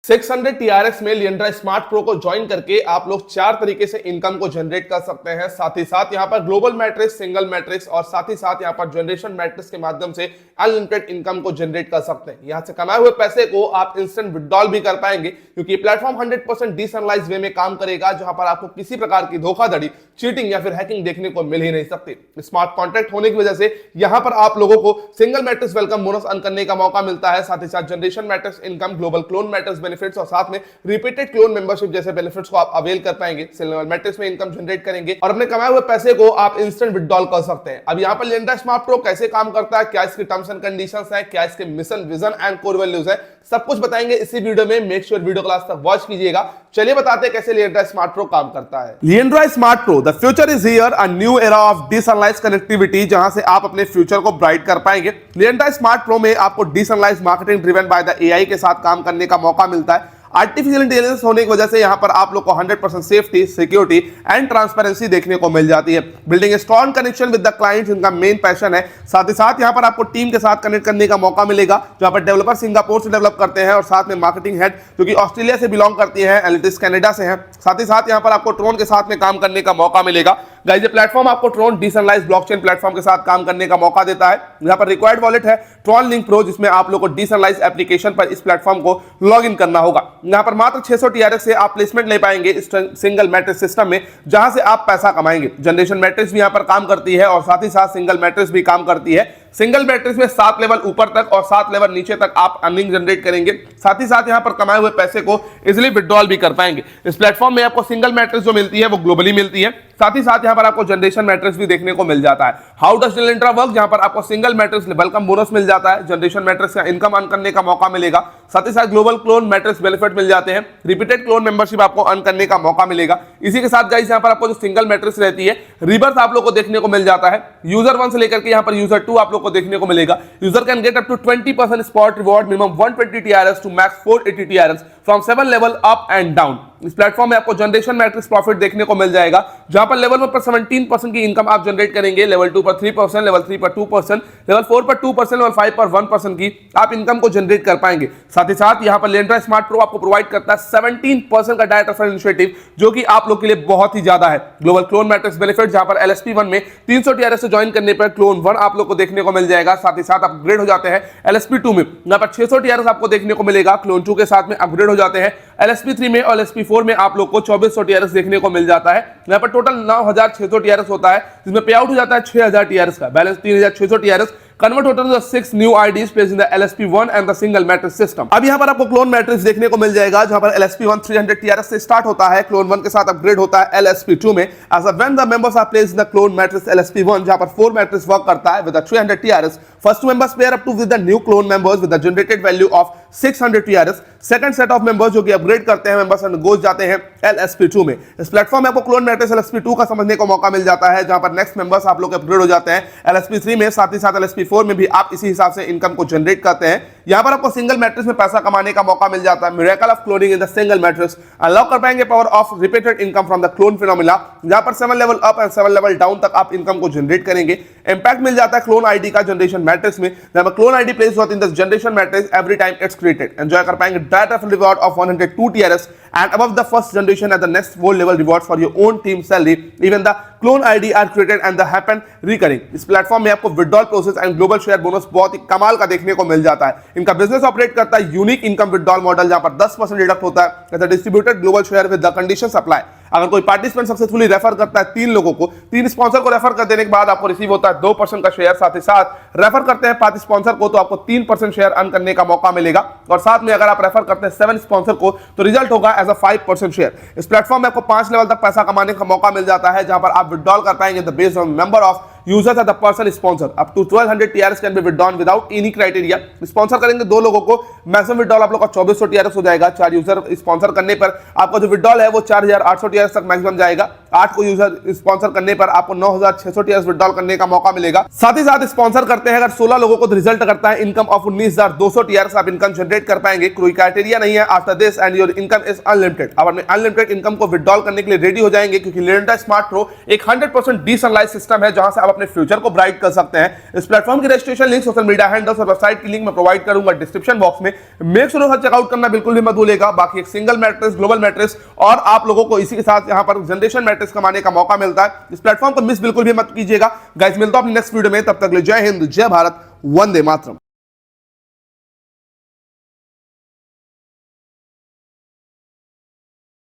600 TRX में लिएंड्रा smart pro को join करके आप लोग 4 तरीके से इनकम को जनरेट कर सकते हैं। साथ ही साथ यहाँ पर ग्लोबल मैट्रिक्स, सिंगल मैट्रिक्स और साथ ही साथ यहाँ पर जनरेशन मैट्रिक्स के माध्यम से अनलिमिटेड इनकम को जनरेट कर सकते हैं। यहाँ से कमाए हुए पैसे को आप इंस्टेंट विड्रॉल भी कर पाएंगे, क्योंकि प्लेटफॉर्म 100% डिसेंट्रलाइज्ड वे में काम करेगा, जहां पर आपको किसी प्रकार की धोखाधड़ी, चीटिंग या फिर हैकिंग देखने को मिल ही नहीं सकती। स्मार्ट कॉन्ट्रैक्ट होने की वजह से यहाँ पर आप लोगों को single matrix welcome bonus earn करने का मौका मिलता है। साथ ही साथ generation matrix income, global clone matrix benefits और साथ में रिपीटेड क्लोन मेंबरशिप जैसे बेनिफिट्स को आप अवेल कर पाएंगे। सिंगल मैट्रिक्स में इनकम जनरेट करेंगे और अपने कमाए हुए पैसे को आप इंस्टेंट विड्रॉल कर सकते हैं। अब यहाँ पर लिएंड्रा स्मार्ट प्रो कैसे काम करता है, क्या इसकी टर्म्स एंड कंडीशंस है, क्या इसके mission, vision and core values है, सब कुछ बताएंगे इसी वीडियो में। मेक श्योर वीडियो क्लास तक वॉच कीजिएगा। चलिए बताते हैं कैसे लिएंड्रा स्मार्ट प्रो काम करता है। Leandra smart pro, the future is here, a new era of decentralised connectivity, जहां से आप अपने फ्यूचर को ब्राइट कर पाएंगे। लिएंड्रा स्मार्ट प्रो में आपको decentralised marketing driven by the AI के साथ काम करने का मौका मिलता है। आर्टिफिशियल इंटेलिजेंस होने की वजह से यहां पर आप लोग को 100% सेफ्टी, सिक्योरिटी एंड ट्रांसपेरेंसी देखने को मिल जाती है। Building a strong connection with the clients इनका मेन पैशन है। साथ ही साथ यहां पर आपको टीम के साथ कनेक्ट करने का मौका मिलेगा, जहां पर डेवलपर सिंगापुर से डेवलप करते हैं और साथ में मार्केटिंग हेड जो कि ऑस्ट्रेलिया से बिलोंग करती है, एनालिटिक्स कनाडा से है। साथ ही साथ यहां पर आपको ट्रोन के साथ में काम करने का मौका मिलेगा। गाइस, ये प्लेटफॉर्म आपको ट्रोन डिसेंट्रलाइज्ड ब्लॉकचेन प्लेटफॉर्म के साथ काम करने का मौका देता है। यहां पर रिक्वायर्ड वॉलेट है ट्रॉन लिंक प्रो, जिसमें आप लोग को डिसेंट्रलाइज्ड एप्लीकेशन पर इस प्लेटफॉर्म को लॉग इन करना होगा। यहां पर मात्र 600 TRX से आप प्लेसमेंट ले पाएंगे इस सिंगल मैट्रिक्स सिस्टम में, जहां से आप पैसा कमाएंगे। जनरेशन मैट्रिक्स भी यहां पर काम करती है और साथ ही साथ सिंगल मैट्रिक्स भी काम करती है। सिंगल मैट्रिक्स में 7 लेवल ऊपर तक और 7 लेवल नीचे तक आप अर्निंग जनरेट करेंगे। साथ ही साथ यहां पर कमाए हुए पैसे को इजीली विड्रॉल भी कर पाएंगे। इस प्लेटफॉर्म में आपको सिंगल मैट्रिक्स जो मिलती है वो ग्लोबली मिलती है। साथ ही साथ यहां पर आपको जनरेशन मैट्रिक्स भी देखने को मिल जाता है। हाउ डज लिएंड्रा वर्क, जहां पर आपको सिंगल मैट्रिक्स वेलकम बोनस मिल जाता है, जनरेशन मैट्रिक्स का इनकम अर्न करने का मौका मिलेगा। साथ ही साथ ग्लोबल क्लोन मैट्रिक्स बेनिफिट मिल जाते हैं, रिपीटेड क्लोन मेंबरशिप आपको अर्न करने का मौका मिलेगा। इसी के साथ गाइस, यहां पर आपको जो सिंगल मैट्रिक्स रहती है, रिबर्थ आप लोग को देखने को मिल जाता है। यूजर 1 से लेकर के यहां पर यूजर 2 आप लोग को देखने को मिलेगा। User can get up to 20% spot reward, minimum 120 TRX to max 480 TRX from 7 level up and down. इस प्लेटफॉर्म में आपको जनरेशन मैट्रिक्स प्रॉफिट देखने को मिल जाएगा, जहां पर लेवल 1 पर 17% की इनकम आप जनरेट करेंगे, लेवल 2 पर 3%, लेवल 3 पर 2%, लेवल 4 पर 2%, लेवल 5 पर 1% की आप इनकम को जनरेट कर पाएंगे। साथ ही साथ यहां पर लिएंड्रा स्मार्ट प्रो आपको प्रोवाइड करता है 17% का डायरेक्ट रेफरल इनिशिएटिव, जो कि आप लोग के लिए बहुत ही ज्यादा है। ग्लोबल क्लोन मैट्रिक्स बेनिफिट, जहां पर LSP1 में 300 TRX से ज्वाइन करने पर क्लोन 1 आप लोग को देखने को मिल जाएगा। साथ ही साथ अपग्रेड हो जाते हैं LSP2 में, यहां पर 600 TRX आपको देखने को मिलेगा। क्लोन 2 के साथ में अपग्रेड हो जाते हैं LSP3 में और LSP4 में आप लोग को 2400 TRX देखने को मिल जाता है। यहां पर टोटल 9600 TRX होता है, जिसमें पे आउट हो जाता है 6000 TRX का। बैलेंस 3600 TRX कन्वर्ट होता है 6 new IDs placed in the LSP1 and the single matrix system. अब यहां पर आपको क्लोन मैट्रिक्स देखने को मिल जाएगा, जहां पर LSP1 300 TRX से स्टार्ट होता है, क्लोन 1 के साथ अपग्रेड होता है LSP2 में। As when the members are placed in the clone matrix LSP1, जहां पर 4 मैट्रिक्स वर्क करता है with 300 TRX। First members pair up to with the new clone members with the generated value of 600 TRX। Second set of members जो कि upgrade करते हैं members and goes जाते हैं LSP2 में। इस प्लेटफॉर्म में आपको क्लोन मैट्रिक्स LSP2 का समझने को मौका मिल जाता है, जहां पर नेक्स्ट मेंबर्स आप लोग अपग्रेड हो जाते हैं LSP3 में। साथ ही साथ LSP4 में भी आप इसी हिसाब से इनकम को जनरेट करते हैं। यहां पर आपको सिंगल मैट्रिक्स में पैसा कमाने का मौका मिल जाता है। Miracle of cloning in the single matrix, unlock कर पाएंगे power of repeated income from the clone phenomena, जहां पर 7 level up and 7 level down तक आप इनकम को जनरेट करेंगे। इंपैक्ट मिल जाता है क्लोन आईडी का जनरेशन मैट्रिक्स में, जहां पर क्लोन आईडी प्लेस होती है in the generation matrix every time it's created. Enjoy कर पाएंगे direct reward of 102 TRX and above the first generation at the next 4 level rewards for your own team salary. Even the clone ID are created and the happen recurring. इस platform में आपको withdrawal process and global share bonus बहुत ही कमाल का देखने को मिल जाता है। इनका बिजनेस ऑपरेट करता है यूनिक इनकम विड्रॉल मॉडल, जहां पर 10% डिडक्ट होता है distributed global share with the condition apply. अगर कोई पार्टिसिपेंट सक्सेसफुली रेफर करता है 3 लोगों को, 3 स्पॉन्सर को रेफर कर देने के बाद आपको रिसीव होता है 2% का शेयर। साथ ही साथ रेफर करते हैं 5 स्पॉन्सर को तो आपको 3% शेयर अर्न करने का मौका मिलेगा। और साथ में अगर आप रेफर करते हैं 7 स्पॉन्सर को तो रिजल्ट होगा एज अ 5% शेयर। इस प्लेटफॉर्म में आपको 5 लेवल तक पैसा कमाने का मौका मिल जाता है, जहां पर आप विड्रॉल कर पाएंगे the based on number of users at the person sponsor. Up to 1200 TRX can be withdrawn without any criteria. Sponsor करेंगे 2 लोगों को, मैक्सिमम विड्रॉल आप लोग का 2400 TRX हो जाएगा। 4 यूजर स्पॉन्सर करने पर आपका जो विड्रॉल है वो 4800 TRX तक मैक्सिमम जाएगा। 8 को यूजर स्पॉन्सर करने पर आपको 9,600 टीआरएस विड्रॉल करने का मौका मिलेगा। साथ ही साथ स्पॉन्सर करते हैं अगर 16 लोगों को रिजल्ट करता है इनकम ऑफ 19,200 टीआरएस, आप इनकम जनरेट कर पाएंगे। कोई क्राइटेरिया नहीं है after this and your income is unlimited. अब अपने अनलिमिटेड इनकम को विड्रॉल करने के लिए रेडी हो जाएंगे, क्योंकि लिंडा स्मार्ट प्रो एक 100% डिसेंट्रलाइज्ड सिस्टम है जहां से आप अपने फ्यूचर को ब्राइट कर सकते हैं। इस प्लेटफॉर्म की registration link, social media handles और वेबसाइट की लिंक मैं प्रोवाइड करूंगा डिस्क्रिप्शन बॉक्स में। मेक श्योर उसे चेकआउट करना बिल्कुल भी मत भूलिएगा। बाकी एक सिंगल मैट्रिक्स, ग्लोबल मैट्रिक्स और आप लोगों को इसी के साथ यहां पर जनरेशन मैट्रिक्स कमाने का मौका मिलता है। इस प्लेटफॉर्म को मिस बिल्कुल भी मत कीजिएगा। गाइस मिलता हूं अपने नेक्स्ट वीडियो में, तब तक ले जय हिंद, जय भारत, वंदे मातरम।